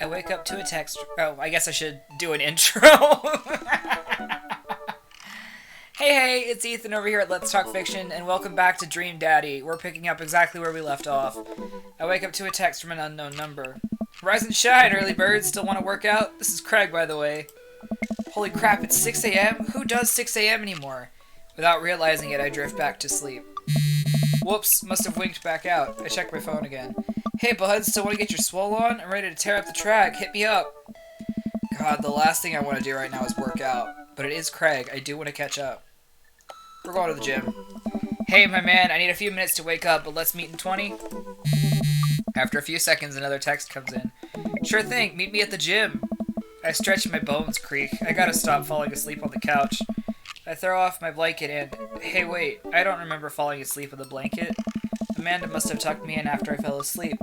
I wake up to a text. Oh, I guess I should do an intro. Hey, it's Ethan over here at Let's Talk Fiction, and welcome back to Dream Daddy. We're picking up exactly where we left off. I wake up to a text from an unknown number. Rise and shine, early birds. Still want to work out? This is Craig, by the way. Holy crap, it's 6 a.m.? Who does 6 a.m. anymore? Without realizing it, I drift back to sleep. Whoops, must have winked back out. I check my phone again. Hey, bud, still want to get your swole on? I'm ready to tear up the track. Hit me up. God, the last thing I want to do right now is work out. But it is Craig. I do want to catch up. We're going to the gym. Hey, my man, I need a few minutes to wake up, but let's meet in 20. After a few seconds, another text comes in. Sure thing, meet me at the gym. I stretch and my bones creak. I gotta stop falling asleep on the couch. I throw off my blanket and... Hey, wait, I don't remember falling asleep with a blanket. Amanda must have tucked me in after I fell asleep.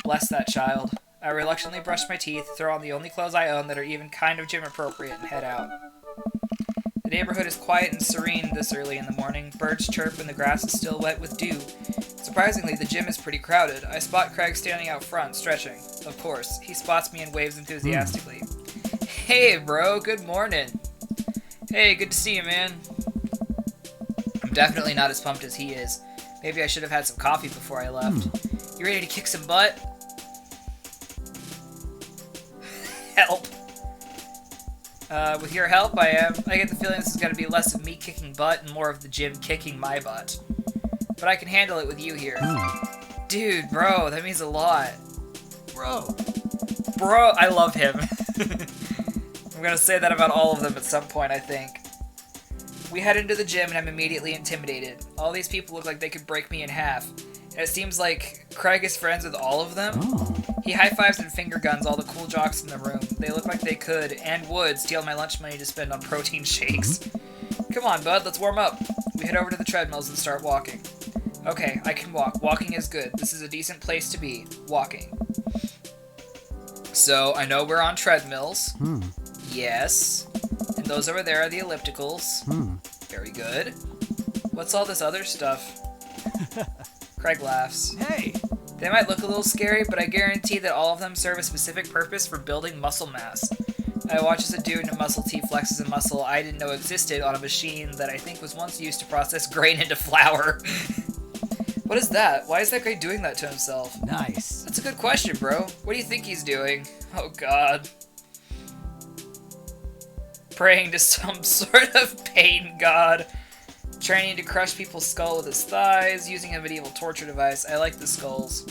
Bless that child. I reluctantly brush my teeth, throw on the only clothes I own that are even kind of gym appropriate, and head out. The neighborhood is quiet and serene this early in the morning. Birds chirp and the grass is still wet with dew. Surprisingly, the gym is pretty crowded. I spot Craig standing out front, stretching. Of course, he spots me and waves enthusiastically. Hey, bro, good morning. Hey, good to see you, man. I'm definitely not as pumped as he is. Maybe I should have had some coffee before I left. You ready to kick some butt? Help. With your help, I am. I get the feeling this is going to be less of me kicking butt and more of the gym kicking my butt. But I can handle it with you here. Dude, bro, that means a lot. Bro, I love him. I'm going to say that about all of them at some point, I think. We head into the gym and I'm immediately intimidated. All these people look like they could break me in half. And it seems like Craig is friends with all of them. He high-fives and finger guns all the cool jocks in the room. They look like they could, and would, steal my lunch money to spend on protein shakes. Come on, bud, let's warm up. We head over to the treadmills and start walking. Okay, I can walk. Walking is good. This is a decent place to be. Walking. So, I know we're on treadmills. Yes. And those over there are the ellipticals. Very good. What's all this other stuff? Craig laughs. Hey! They might look a little scary, but I guarantee that all of them serve a specific purpose for building muscle mass. I watch as a dude in a muscle tee flexes a muscle I didn't know existed on a machine that I think was once used to process grain into flour. What is that? Why is that guy doing that to himself? Nice. That's a good question, bro. What do you think he's doing? Oh, God. Praying to some sort of pain god. Training to crush people's skull with his thighs, using a medieval torture device. I like the skulls.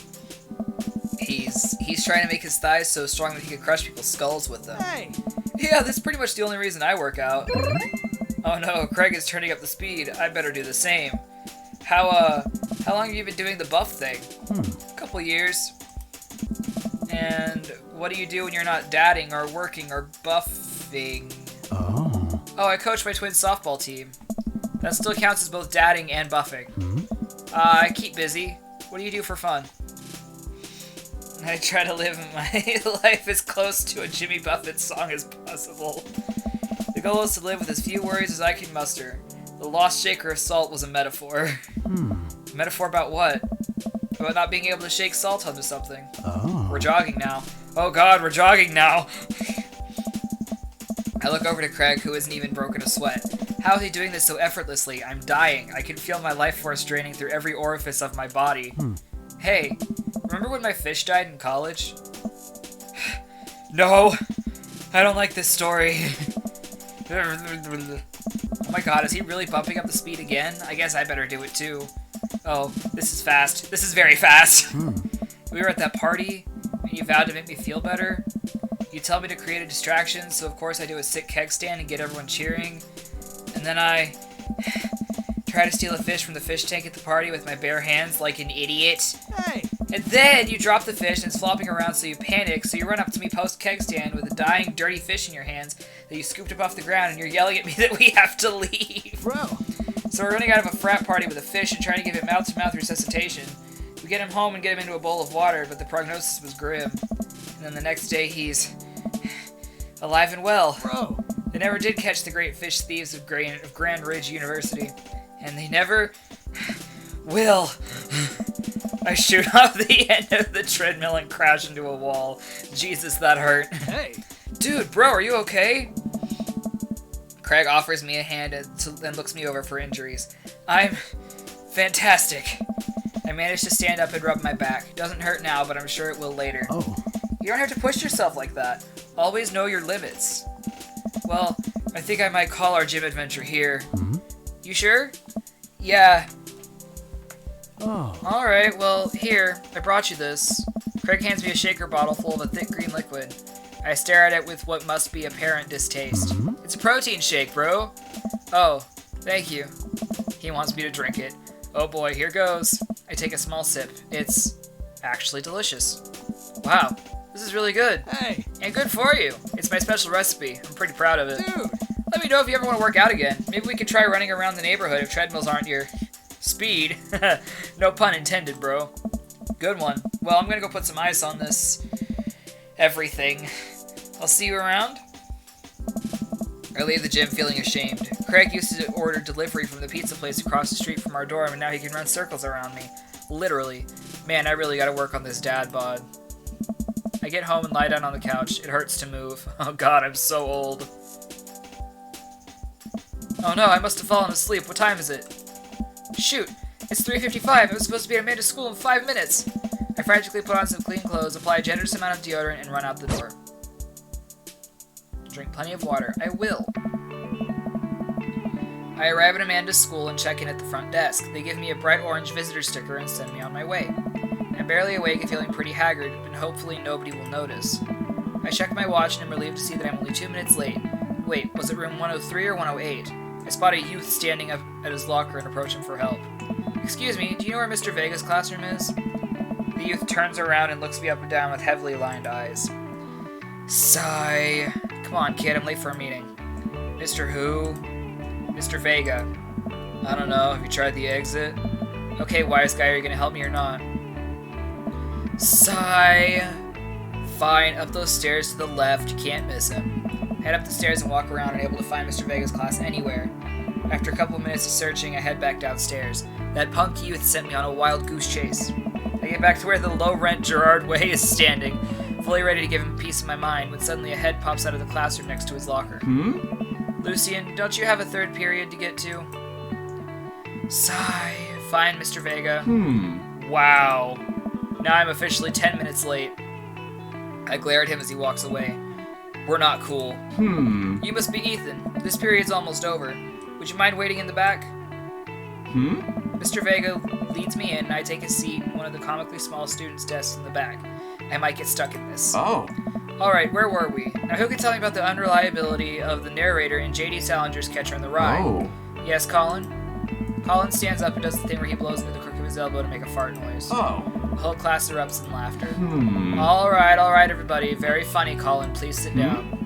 He's trying to make his thighs so strong that he can crush people's skulls with them. Hey! Yeah, that's pretty much the only reason I work out. Oh no, Craig is turning up the speed. I better do the same. How long have you been doing the buff thing? A couple years. And what do you do when you're not dadding or working or buffing? Oh, I coach my twin softball team. That still counts as both dadding and buffing. I keep busy. What do you do for fun? I try to live my life as close to a Jimmy Buffett song as possible. The goal is to live with as few worries as I can muster. The lost shaker of salt was a metaphor. A metaphor about what? About not being able to shake salt onto something. We're jogging now. Oh God, we're jogging now. I look over to Craig, who isn't even broken a sweat. How is he doing this so effortlessly? I'm dying. I can feel my life force draining through every orifice of my body. Hey, remember when my fish died in college? No, I don't like this story. Oh my God, is he really bumping up the speed again? I guess I better do it too. Oh, this is fast. This is very fast. We were at that party, and you vowed to make me feel better. You tell me to create a distraction, so of course I do a sick keg stand and get everyone cheering. And then I try to steal a fish from the fish tank at the party with my bare hands like an idiot. Hey! And then you drop the fish and it's flopping around, so you panic, so you run up to me post-keg stand with a dying, dirty fish in your hands that you scooped up off the ground, and you're yelling at me that we have to leave. Bro! So we're running out of a frat party with a fish and trying to give it mouth-to-mouth resuscitation. We get him home and get him into a bowl of water, but the prognosis was grim. And then the next day he's alive and well. Bro! They never did catch the great fish thieves of Grand Ridge University. And they never will. I shoot off the end of the treadmill and crash into a wall. Jesus, that hurt. Hey! Dude, bro, are you okay? Craig offers me a hand and looks me over for injuries. I'm fantastic. I managed to stand up and rub my back. Doesn't hurt now, but I'm sure it will later. Oh. You don't have to push yourself like that. Always know your limits. Well, I think I might call our gym adventure here. Hmm? You sure? Yeah. Oh. Alright, well, here, I brought you this. Craig hands me a shaker bottle full of a thick green liquid. I stare at it with what must be apparent distaste. Mm-hmm. It's a protein shake, bro. Oh, thank you. He wants me to drink it. Oh boy, here goes. I take a small sip. It's actually delicious. Wow, this is really good. Hey! And good for you. It's my special recipe. I'm pretty proud of it. Dude! Let me know if you ever want to work out again. Maybe we could try running around the neighborhood if treadmills aren't your speed. No pun intended, bro. Good one. Well, I'm gonna go put some ice on this everything. I'll see you around. I leave the gym feeling ashamed. Craig used to order delivery from the pizza place across the street from our dorm, and now he can run circles around me. Literally. Man, I really gotta work on this dad bod. I get home and lie down on the couch. It hurts to move. Oh god, I'm so old. Oh no, I must have fallen asleep. What time is it? Shoot, it's 3:55. I was supposed to be at Amanda's school in 5 minutes. I frantically put on some clean clothes, apply a generous amount of deodorant, and run out the door. Drink plenty of water. I will. I arrive at Amanda's school and check in at the front desk. They give me a bright orange visitor sticker and send me on my way. I'm barely awake and feeling pretty haggard, but hopefully nobody will notice. I check my watch and am relieved to see that I'm only 2 minutes late. Wait, was it room 103 or 108? I spot a youth standing up at his locker and approach him for help. Excuse me, do you know where Mr. Vega's classroom is? The youth turns around and looks me up and down with heavily lined eyes. Sigh. Come on, kid, I'm late for a meeting. Mr. Who? Mr. Vega. I don't know, have you tried the exit? Okay, wise guy, are you gonna help me or not? Sigh. Fine, up those stairs to the left, you can't miss him. Head up the stairs and walk around, unable to find Mr. Vega's class anywhere. After a couple of minutes of searching, I head back downstairs. That punk youth sent me on a wild goose chase. I get back to where the low-rent Gerard Way is standing, fully ready to give him a piece of my mind, when suddenly a head pops out of the classroom next to his locker. Lucian, don't you have a third period to get to? Sigh. Fine, Mr. Vega. Wow. Now I'm officially 10 minutes late. I glare at him as he walks away. We're not cool. You must be Ethan. This period's almost over. Would you mind waiting in the back? Mr. Vega leads me in, and I take a seat in one of the comically small students' desks in the back. I might get stuck in this. Oh. Alright, where were we? Now who can tell me about the unreliability of the narrator in J.D. Salinger's Catcher in the Rye? Oh. Yes, Colin? Colin stands up and does the thing where he blows into the crook of his elbow to make a fart noise. Oh. The whole class erupts in laughter. Alright, everybody. Very funny, Colin. Please sit down.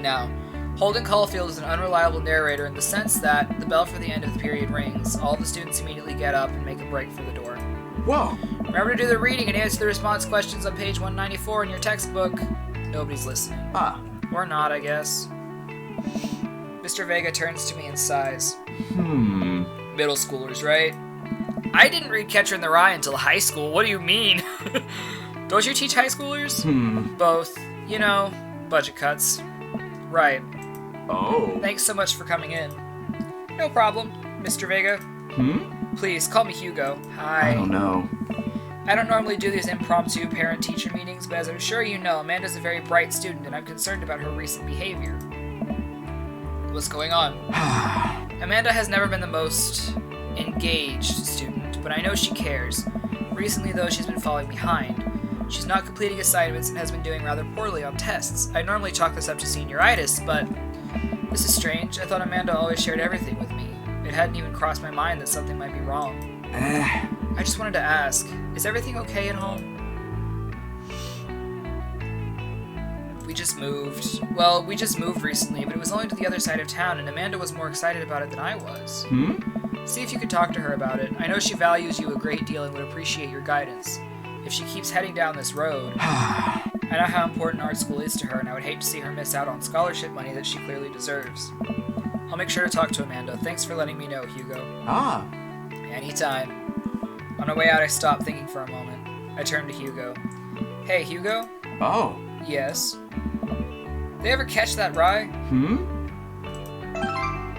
Now, Holden Caulfield is an unreliable narrator in the sense that the bell for the end of the period rings, all the students immediately get up and make a break for the door. Whoa. Remember to do the reading and answer the response questions on page 194 in your textbook. Nobody's listening. Or not, I guess. Mr. Vega turns to me and sighs. Middle schoolers, right? I didn't read Catcher in the Rye until high school. What do you mean? Don't you teach high schoolers? Both. You know, budget cuts. Right. Oh. Thanks so much for coming in. No problem, Mr. Vega. Please, call me Hugo. Hi. I don't know. I don't normally do these impromptu parent-teacher meetings, but as I'm sure you know, Amanda's a very bright student, and I'm concerned about her recent behavior. What's going on? Amanda has never been the most engaged student, but I know she cares. Recently, though, she's been falling behind. She's not completing assignments and has been doing rather poorly on tests. I normally chalk this up to senioritis, but this is strange. I thought Amanda always shared everything with me. It hadn't even crossed my mind that something might be wrong. I just wanted to ask, is everything okay at home? We just moved. Well, we just moved recently, but it was only to the other side of town, and Amanda was more excited about it than I was. See if you could talk to her about it. I know she values you a great deal and would appreciate your guidance. If she keeps heading down this road, I know how important art school is to her, and I would hate to see her miss out on scholarship money that she clearly deserves. I'll make sure to talk to Amanda. Thanks for letting me know, Hugo. Anytime. On our way out, I stopped thinking for a moment. I turned to Hugo. Hey, Hugo? Oh. Yes. They ever catch that rye?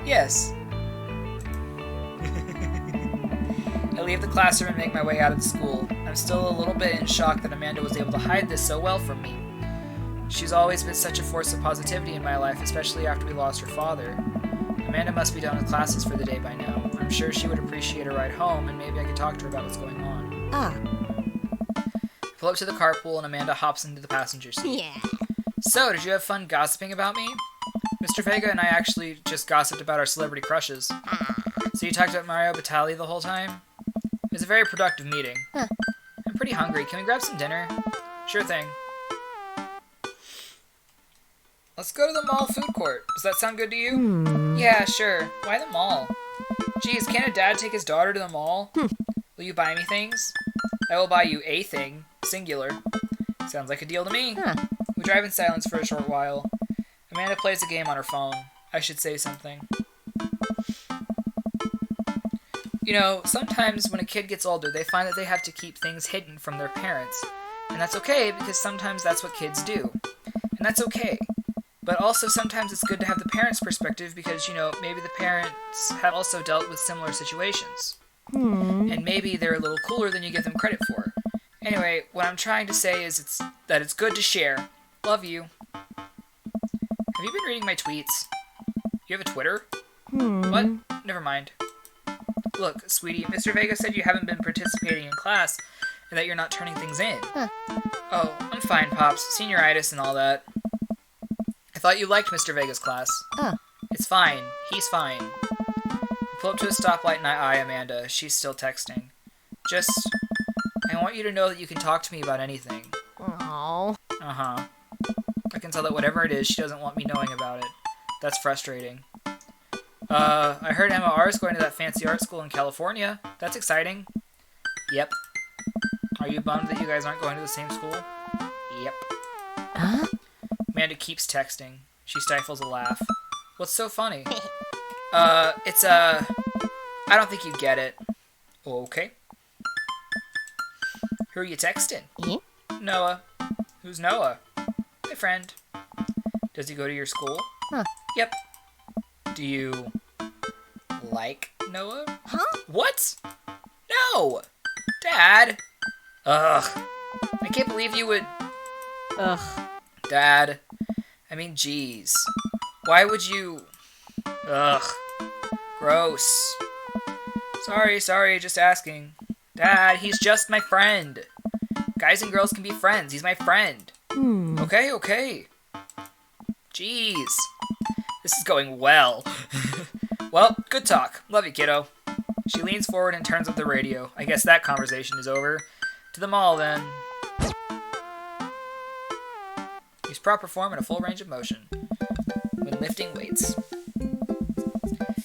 Yes. I leave the classroom and make my way out of the school. I'm still a little bit in shock that Amanda was able to hide this so well from me. She's always been such a force of positivity in my life, especially after we lost her father. Amanda must be done with classes for the day by now. I'm sure she would appreciate a ride home, and maybe I could talk to her about what's going on. I pull up to the carpool, and Amanda hops into the passenger seat. Yeah. So, did you have fun gossiping about me? Mr. Vega and I actually just gossiped about our celebrity crushes. So you talked about Mario Batali the whole time? It was a very productive meeting. Huh. I'm pretty hungry. Can we grab some dinner? Sure thing. Let's go to the mall food court. Does that sound good to you? Yeah, sure. Why the mall? Geez, can't a dad take his daughter to the mall? Will you buy me things? I will buy you a thing. Singular. Sounds like a deal to me. Huh. We drive in silence for a short while. Amanda plays a game on her phone. I should say something. You know, sometimes when a kid gets older, they find that they have to keep things hidden from their parents. And that's okay, because sometimes that's what kids do. And that's okay. But also sometimes it's good to have the parents' perspective because, you know, maybe the parents have also dealt with similar situations. And maybe they're a little cooler than you give them credit for. Anyway, what I'm trying to say is that it's good to share. Love you. Have you been reading my tweets? You have a Twitter? What? Never mind. Look, sweetie, Mr. Vega said you haven't been participating in class and that you're not turning things in. Oh, I'm fine, Pops. Senioritis and all that. I thought you liked Mr. Vega's class. It's fine. He's fine. I pull up to a stoplight and I eye Amanda. She's still texting. I want you to know that you can talk to me about anything. Oh. Uh-huh. I can tell that whatever it is, she doesn't want me knowing about it. That's frustrating. I heard Emma R is going to that fancy art school in California. That's exciting. Yep. Are you bummed that you guys aren't going to the same school? Yep. Huh? Amanda keeps texting. She stifles a laugh. What's so funny? I don't think you get it. Okay. Who are you texting? Noah. Who's Noah? My friend. Does he go to your school? Yep. Do you like Noah? What? No! Dad! Ugh. I can't believe you would... Ugh. Dad. I mean, jeez. Why would you... Ugh. Gross. Sorry, just asking. Dad, he's just my friend. Guys and girls can be friends. He's my friend. Okay. Jeez. This is going well. Well, good talk. Love you, kiddo. She leans forward and turns up the radio. I guess that conversation is over. To the mall, then. Use proper form and a full range of motion when lifting weights.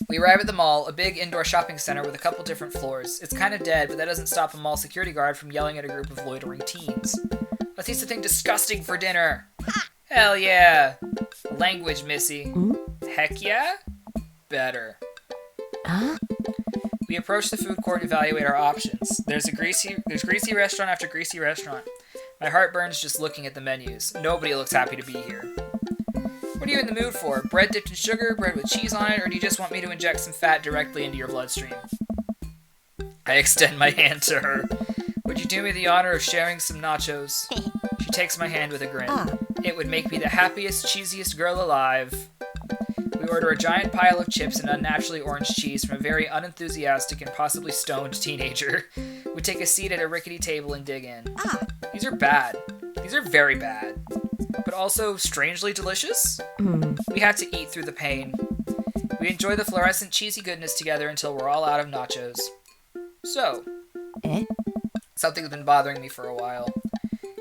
We arrive at the mall, a big indoor shopping center with a couple different floors. It's kind of dead, but that doesn't stop a mall security guard from yelling at a group of loitering teens. Let's eat something disgusting for dinner. Hell yeah. Language, Missy. Heck yeah? Better. We approach the food court and evaluate our options. There's greasy restaurant after greasy restaurant. My heart burns just looking at the menus. Nobody looks happy to be here. What are you in the mood for? Bread dipped in sugar, bread with cheese on it, or do you just want me to inject some fat directly into your bloodstream? I extend my hand to her. Would you do me the honor of sharing some nachos? She takes my hand with a grin. It would make me the happiest, cheesiest girl alive. We order a giant pile of chips and unnaturally orange cheese from a very unenthusiastic and possibly stoned teenager. We take a seat at a rickety table and dig in. These are bad. These are very bad. But also strangely delicious? We have to eat through the pain. We enjoy the fluorescent cheesy goodness together until we're all out of nachos. So, something's been bothering me for a while.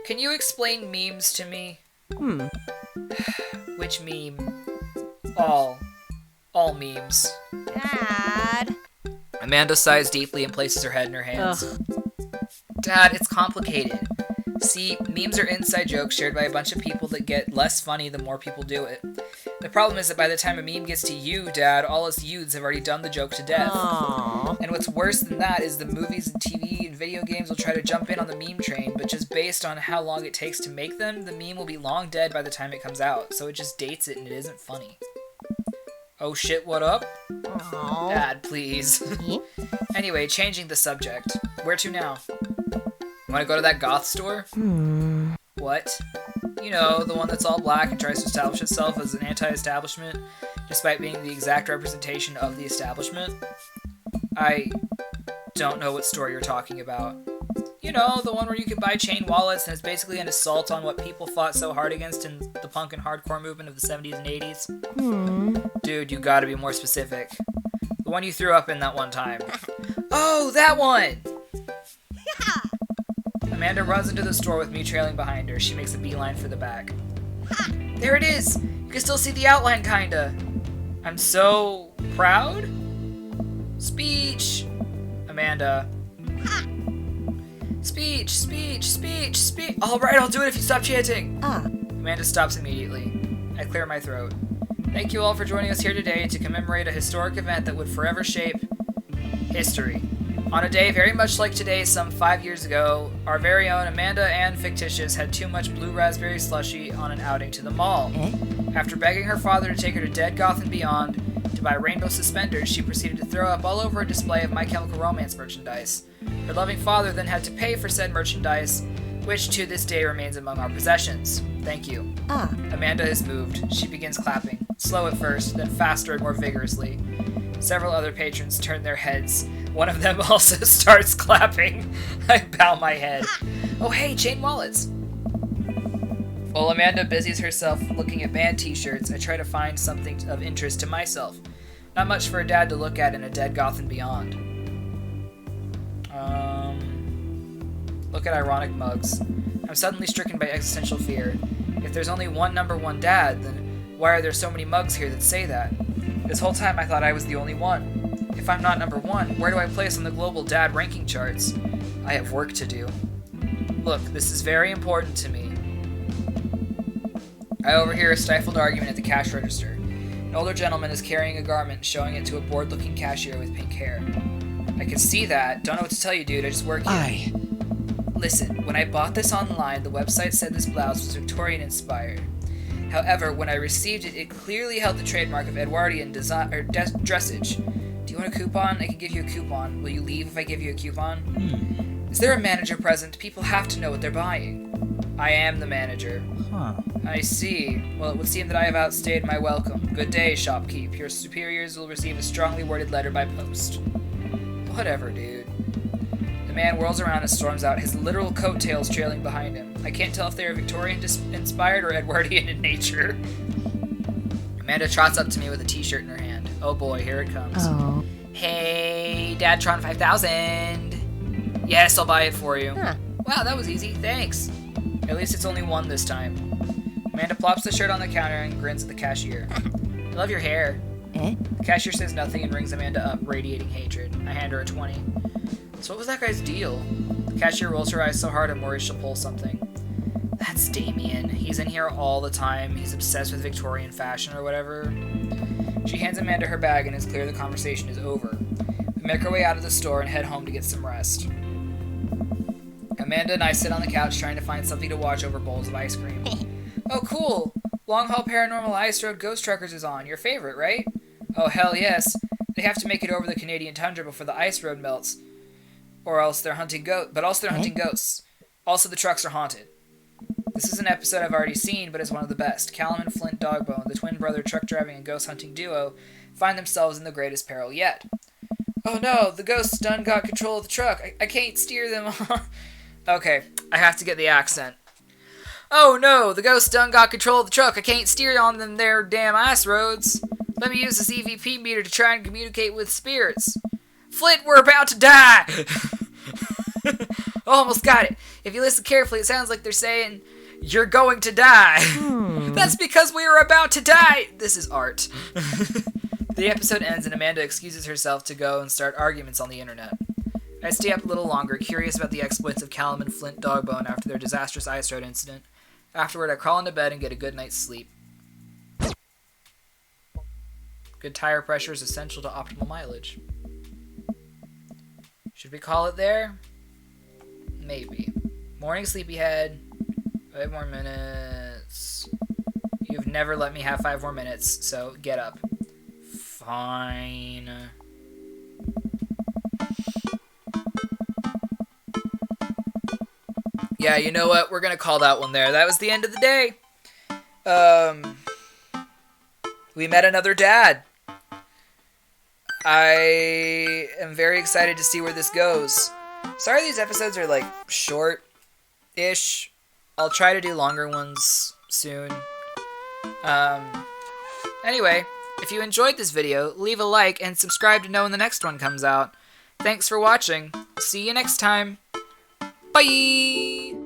Can you explain memes to me? Which meme? All memes. Dad. Amanda sighs deeply and places her head in her hands. Dad, it's complicated. See, memes are inside jokes shared by a bunch of people that get less funny the more people do it. The problem is that by the time a meme gets to you, Dad, all us youths have already done the joke to death. Aww. And what's worse than that is the movies and TV and video games will try to jump in on the meme train, but just based on how long it takes to make them, the meme will be long dead by the time it comes out, so it just dates it and it isn't funny. Oh shit, what up? Aww. Dad, please. Anyway, changing the subject. Where to now? Wanna go to that goth store? What? You know, the one that's all black and tries to establish itself as an anti-establishment, despite being the exact representation of the establishment? I don't know what store you're talking about. You know, the one where you can buy chain wallets and it's basically an assault on what people fought so hard against in the punk and hardcore movement of the 70s and 80s? Dude, you gotta be more specific. The one you threw up in that one time. Oh, that one! Amanda runs into the store with me trailing behind her. She makes a beeline for the back. There it is! You can still see the outline, kinda. I'm so proud? Speech! Amanda. Speech! Alright, I'll do it if you stop chanting! Amanda stops immediately. I clear my throat. Thank you all for joining us here today to commemorate a historic event that would forever shape history. On a day very much like today, some 5 years ago, our very own Amanda Ann Fictitious had too much blue raspberry slushy on an outing to the mall. After begging her father to take her to Dead Goth and Beyond to buy rainbow suspenders, she proceeded to throw up all over a display of My Chemical Romance merchandise. Her loving father then had to pay for said merchandise, which to this day remains among our possessions. Thank you. Amanda is moved. She begins clapping, slow at first, then faster and more vigorously. Several other patrons turn their heads. One of them also starts clapping. I bow my head. Oh hey, chain wallets! While Amanda busies herself looking at band t-shirts, I try to find something of interest to myself. Not much for a dad to look at in a Dead Goth and Beyond. Look at ironic mugs. I'm suddenly stricken by existential fear. If there's only one number one dad, then why are there so many mugs here that say that? This whole time I thought I was the only one. If I'm not number one, where do I place on the global dad ranking charts? I have work to do. Look, this is very important to me. I overhear a stifled argument at the cash register. An older gentleman is carrying a garment, showing it to a bored-looking cashier with pink hair. I can see that. Don't know what to tell you, dude. I just work here. Listen, when I bought this online, the website said this blouse was Victorian-inspired. However, when I received it, it clearly held the trademark of Edwardian dressage. Do you want a coupon? I can give you a coupon. Will you leave if I give you a coupon? Is there a manager present? People have to know what they're buying. I am the manager. I see. Well, it would seem that I have outstayed my welcome. Good day, shopkeep. Your superiors will receive a strongly worded letter by post. Whatever, dude. The man whirls around and storms out, his literal coattails trailing behind him. I can't tell if they are Victorian-inspired or Edwardian in nature. Amanda trots up to me with a t-shirt in her hand. Oh boy, here it comes. Oh. Hey, Dadtron 5000. Yes, I'll buy it for you. Wow, that was easy. Thanks. At least it's only one this time. Amanda plops the shirt on the counter and grins at the cashier. I love your hair. The cashier says nothing and rings Amanda up, radiating hatred. I hand her a 20. So what was that guy's deal? The cashier rolls her eyes so hard I'm worried she'll pull something. That's Damien. He's in here all the time. He's obsessed with Victorian fashion or whatever. She hands Amanda her bag and it's clear the conversation is over. We make our way out of the store and head home to get some rest. Amanda and I sit on the couch trying to find something to watch over bowls of ice cream. Oh, cool! Long Haul Paranormal Ice Road Ghost Truckers is on. Your favorite, right? Oh, hell yes. They have to make it over the Canadian tundra before the ice road melts. Or else they're hunting ghosts. Also, the trucks are haunted. This is an episode I've already seen, but it's one of the best. Callum and Flint Dogbone, the twin brother truck driving and ghost hunting duo, find themselves in the greatest peril yet. Oh no, the ghosts done got control of the truck. I can't steer them. Okay, I have to get the accent. Oh no, the ghosts done got control of the truck. I can't steer on them there damn ice roads. Let me use this EVP meter to try and communicate with spirits. Flint, we're about to die! Almost got it. If you listen carefully, it sounds like they're saying, you're going to die. That's because we are about to die. This is art. The episode ends and Amanda excuses herself to go and start arguments on the internet. I stay up a little longer, curious about the exploits of Callum and Flint Dogbone after their disastrous ice road incident. Afterward, I crawl into bed and get a good night's sleep. Good tire pressure is essential to optimal mileage. Should we call it there? Maybe. Morning sleepyhead. 5 more minutes. You've never let me have 5 more minutes, so get up. Fine. Yeah, you know what? We're gonna call that one there. That was the end of the day. We met another dad. I am very excited to see where this goes. Sorry these episodes are, like, short-ish. I'll try to do longer ones soon. Anyway, if you enjoyed this video, leave a like and subscribe to know when the next one comes out. Thanks for watching. See you next time. Bye!